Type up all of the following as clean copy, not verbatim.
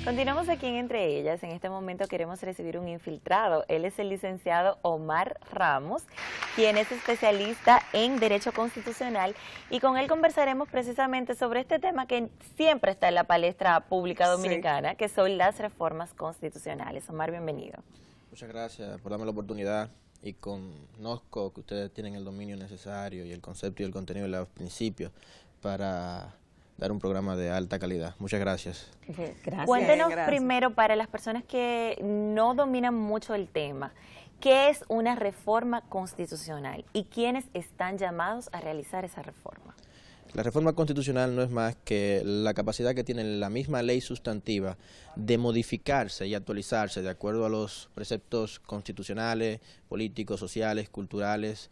Continuamos aquí en Entre Ellas. En este momento queremos recibir un infiltrado. Él es el licenciado Omar Ramos, quien es especialista en Derecho Constitucional, y con él conversaremos precisamente sobre este tema que siempre está en la palestra pública dominicana, que son las reformas constitucionales. Omar, bienvenido. Muchas gracias por darme la oportunidad, y conozco que ustedes tienen el dominio necesario y el concepto y el contenido de los principios para dar un programa de alta calidad. Muchas gracias. Gracias. Cuéntenos primero, para las personas que no dominan mucho el tema, ¿qué es una reforma constitucional y quiénes están llamados a realizar esa reforma? La reforma constitucional no es más que la capacidad que tiene la misma ley sustantiva de modificarse y actualizarse de acuerdo a los preceptos constitucionales, políticos, sociales, culturales.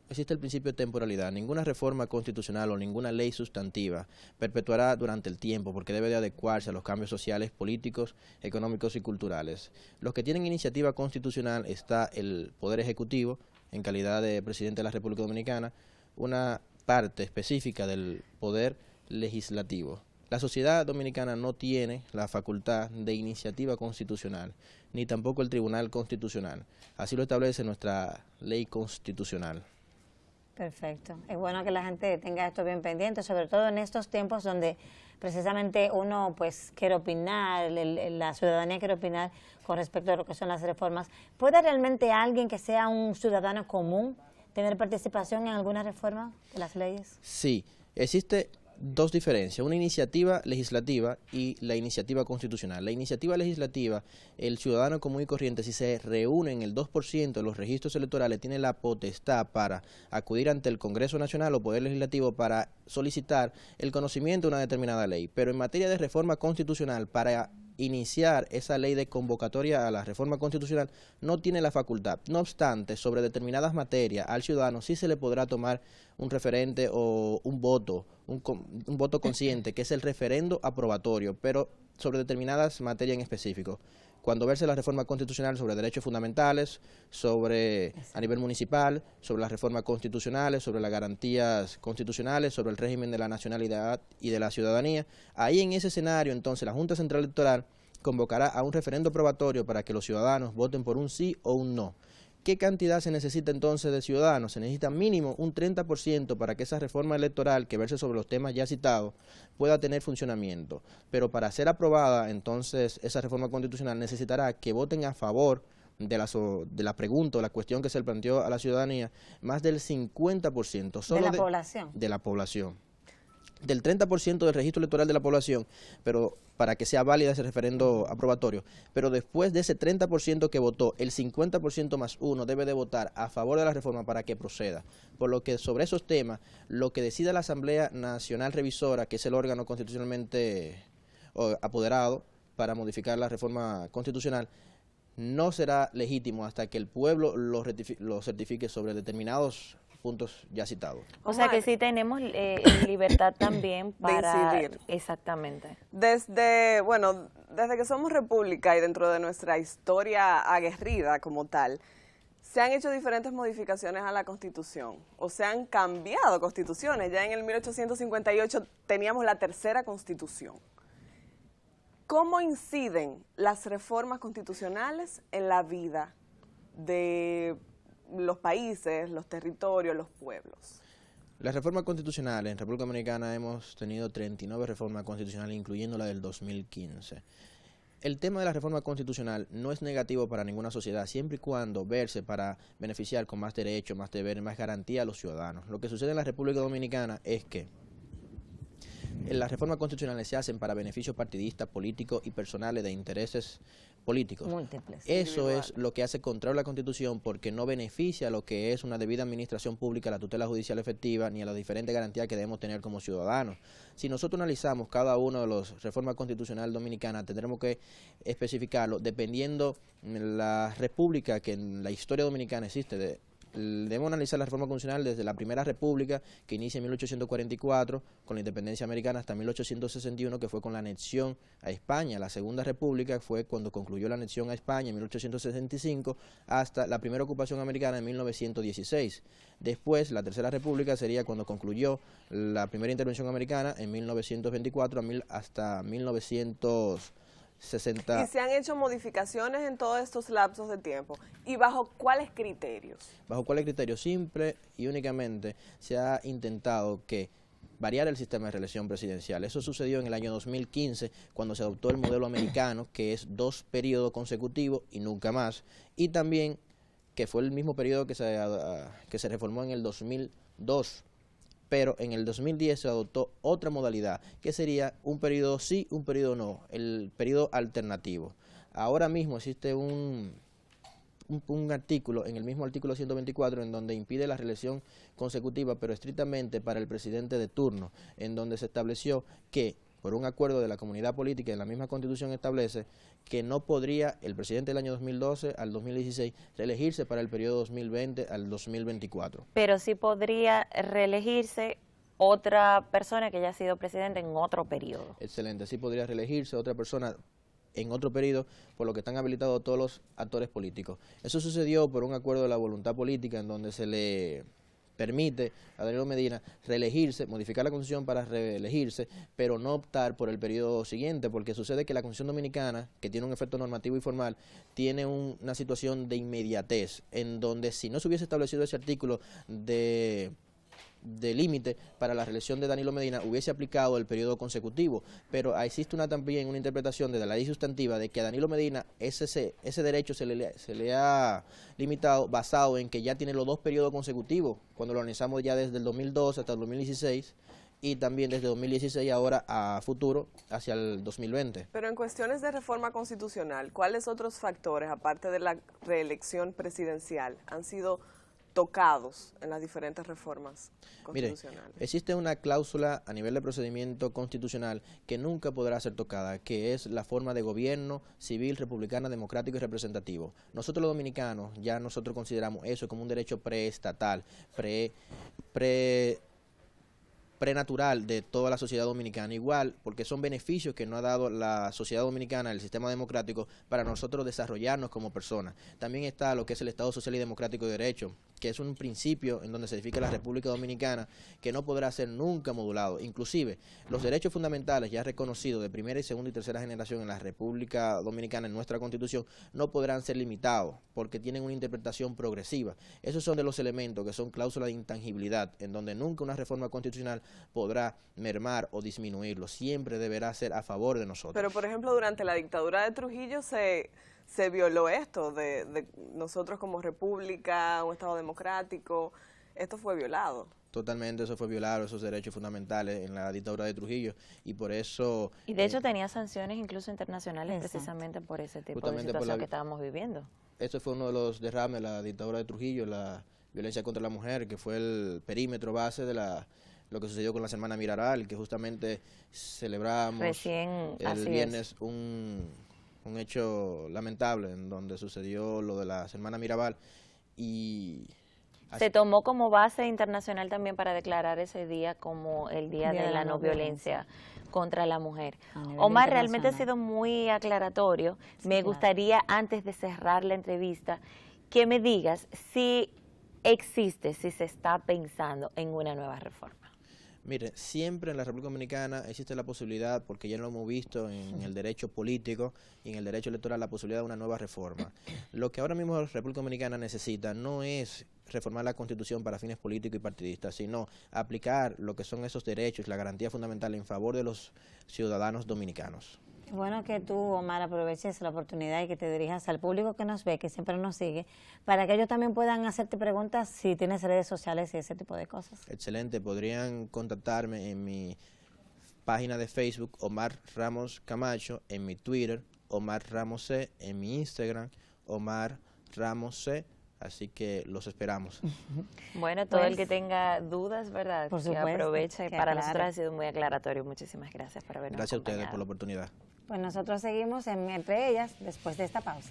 Existe el principio de temporalidad. Ninguna reforma constitucional o ninguna ley sustantiva perpetuará durante el tiempo, porque debe de adecuarse a los cambios sociales, políticos, económicos y culturales. Los que tienen iniciativa constitucional está el Poder Ejecutivo, en calidad de Presidente de la República Dominicana, una parte específica del Poder Legislativo. La sociedad dominicana no tiene la facultad de iniciativa constitucional, ni tampoco el Tribunal Constitucional. Así lo establece nuestra ley constitucional. Perfecto. Es bueno que la gente tenga esto bien pendiente, sobre todo en estos tiempos donde precisamente uno pues quiere opinar, la ciudadanía quiere opinar con respecto a lo que son las reformas. ¿Puede realmente alguien que sea un ciudadano común tener participación en alguna reforma de las leyes? Sí, existe dos diferencias, una iniciativa legislativa y la iniciativa constitucional. La iniciativa legislativa, el ciudadano común y corriente, si se reúne en el 2% de los registros electorales, tiene la potestad para acudir ante el Congreso Nacional o Poder Legislativo para solicitar el conocimiento de una determinada ley. Pero en materia de reforma constitucional, para iniciar esa ley de convocatoria a la reforma constitucional, no tiene la facultad. No obstante, sobre determinadas materias al ciudadano sí se le podrá tomar un referente o un voto consciente, que es el referendo aprobatorio, pero sobre determinadas materias en específico. Cuando verse la reforma constitucional sobre derechos fundamentales, a nivel municipal, sobre las reformas constitucionales, sobre las garantías constitucionales, sobre el régimen de la nacionalidad y de la ciudadanía, ahí en ese escenario entonces la Junta Central Electoral convocará a un referendo aprobatorio para que los ciudadanos voten por un sí o un no. ¿Qué cantidad se necesita entonces de ciudadanos? Se necesita mínimo un 30% para que esa reforma electoral, que verse sobre los temas ya citados, pueda tener funcionamiento. Pero para ser aprobada, entonces, esa reforma constitucional necesitará que voten a favor de la pregunta o la cuestión que se le planteó a la ciudadanía, más del 50%. Solo ¿De la población? De la población. Del 30% del registro electoral de la población, pero para que sea válida ese referendo aprobatorio. Pero después de ese 30% que votó, el 50% más uno debe de votar a favor de la reforma para que proceda. Por lo que sobre esos temas, lo que decida la Asamblea Nacional Revisora, que es el órgano constitucionalmente apoderado para modificar la reforma constitucional, no será legítimo hasta que el pueblo lo certifique sobre determinados puntos ya citados. O sea que sí tenemos libertad también para decidir. Exactamente. Desde que somos república y dentro de nuestra historia aguerrida como tal, se han hecho diferentes modificaciones a la Constitución, o se han cambiado constituciones. Ya en el 1858 teníamos la tercera Constitución. ¿Cómo inciden las reformas constitucionales en la vida de los países, los territorios, los pueblos? Las reformas constitucionales en República Dominicana hemos tenido 39 reformas constitucionales, incluyendo la del 2015. El tema de la reforma constitucional no es negativo para ninguna sociedad, siempre y cuando verse para beneficiar con más derechos, más deberes, más garantía a los ciudadanos. Lo que sucede en la República Dominicana es que las reformas constitucionales se hacen para beneficios partidistas, políticos y personales de intereses políticos. Múltiples. Eso es lo que hace contrario a la Constitución, porque no beneficia a lo que es una debida administración pública, la tutela judicial efectiva, ni a las diferentes garantías que debemos tener como ciudadanos. Si nosotros analizamos cada una de las reformas constitucionales dominicanas, tendremos que especificarlo dependiendo la república que en la historia dominicana existe. Debemos analizar la reforma constitucional desde la Primera República, que inicia en 1844, con la independencia americana, hasta 1861, que fue con la anexión a España. La Segunda República fue cuando concluyó la anexión a España en 1865, hasta la primera ocupación americana en 1916. Después, la Tercera República sería cuando concluyó la primera intervención americana en 1924 hasta 1900 60. Y se han hecho modificaciones en todos estos lapsos de tiempo. ¿Y bajo cuáles criterios? ¿Bajo cuáles criterios? Simple y únicamente se ha intentado que variar el sistema de reelección presidencial. Eso sucedió en el año 2015, cuando se adoptó el modelo americano, que es 2 periodos consecutivos y nunca más, y también que fue el mismo periodo que se reformó en el 2002, pero en el 2010 se adoptó otra modalidad, que sería un periodo sí, un periodo no, el periodo alternativo. Ahora mismo existe un artículo, en el mismo artículo 124, en donde impide la reelección consecutiva, pero estrictamente para el presidente de turno, en donde se estableció que, por un acuerdo de la comunidad política, en la misma Constitución establece que no podría el presidente del año 2012 al 2016 reelegirse para el periodo 2020 al 2024. Pero sí podría reelegirse otra persona que haya sido presidente en otro periodo. Excelente, sí podría reelegirse otra persona en otro periodo, por lo que están habilitados todos los actores políticos. Eso sucedió por un acuerdo de la voluntad política, en donde se le permite a Danilo Medina reelegirse, modificar la Constitución para reelegirse, pero no optar por el periodo siguiente, porque sucede que la Constitución Dominicana, que tiene un efecto normativo y formal, tiene una situación de inmediatez, en donde si no se hubiese establecido ese artículo de límite para la reelección de Danilo Medina, hubiese aplicado el periodo consecutivo, pero existe también una interpretación de la ley sustantiva de que a Danilo Medina ese derecho se le ha limitado basado en que ya tiene los 2 periodos consecutivos, cuando lo analizamos ya desde el 2012 hasta el 2016, y también desde 2016 ahora a futuro hacia el 2020. Pero en cuestiones de reforma constitucional, ¿cuáles otros factores, aparte de la reelección presidencial, han sido tocados en las diferentes reformas constitucionales? Mire, existe una cláusula a nivel de procedimiento constitucional que nunca podrá ser tocada, que es la forma de gobierno civil, republicana, democrático y representativo. Nosotros los dominicanos, ya nosotros consideramos eso como un derecho preestatal, prenatural de toda la sociedad dominicana, igual porque son beneficios que nos ha dado la sociedad dominicana, el sistema democrático, para nosotros desarrollarnos como personas. También está lo que es el Estado Social y Democrático de Derecho, que es un principio en donde se edifica la República Dominicana, que no podrá ser nunca modulado. Inclusive, los derechos fundamentales ya reconocidos de primera y segunda y tercera generación en la República Dominicana, en nuestra Constitución, no podrán ser limitados, porque tienen una interpretación progresiva. Esos son de los elementos que son cláusulas de intangibilidad, en donde nunca una reforma constitucional podrá mermar o disminuirlo, siempre deberá ser a favor de nosotros. Pero, por ejemplo, durante la dictadura de Trujillo se violó esto de nosotros como república, un Estado democrático, esto fue violado. Totalmente, eso fue violar esos derechos fundamentales en la dictadura de Trujillo, y por eso... Y de hecho tenía sanciones incluso internacionales. Exacto. Precisamente por ese tipo de situación que estábamos viviendo. Eso fue uno de los derrames de la dictadura de Trujillo, la violencia contra la mujer, que fue el perímetro base de lo que sucedió con las hermanas Mirabal, que justamente celebramos el viernes un hecho lamentable en donde sucedió lo de las hermanas Mirabal. Y se tomó como base internacional también para declarar ese día como el Día de la No Violencia contra la Mujer. Omar, realmente ha sido muy aclaratorio. Sí, me gustaría, antes de cerrar la entrevista, que me digas si existe, si se está pensando en una nueva reforma. Mire, siempre en la República Dominicana existe la posibilidad, porque ya lo hemos visto en el derecho político y en el derecho electoral, la posibilidad de una nueva reforma. Lo que ahora mismo la República Dominicana necesita no es reformar la Constitución para fines políticos y partidistas, sino aplicar lo que son esos derechos, la garantía fundamental en favor de los ciudadanos dominicanos. Bueno que tú, Omar, aproveches la oportunidad y que te dirijas al público que nos ve, que siempre nos sigue, para que ellos también puedan hacerte preguntas si tienes redes sociales y ese tipo de cosas. Excelente, podrían contactarme en mi página de Facebook, Omar Ramos Camacho, en mi Twitter, Omar Ramos C, en mi Instagram, Omar Ramos C. Así que los esperamos. Bueno, todo el que tenga dudas, ¿verdad? Por supuesto, que aproveche. Para nosotros ha sido muy aclaratorio. Muchísimas gracias por habernos acompañado. Gracias a ustedes por la oportunidad. Pues nosotros seguimos entre ellas después de esta pausa.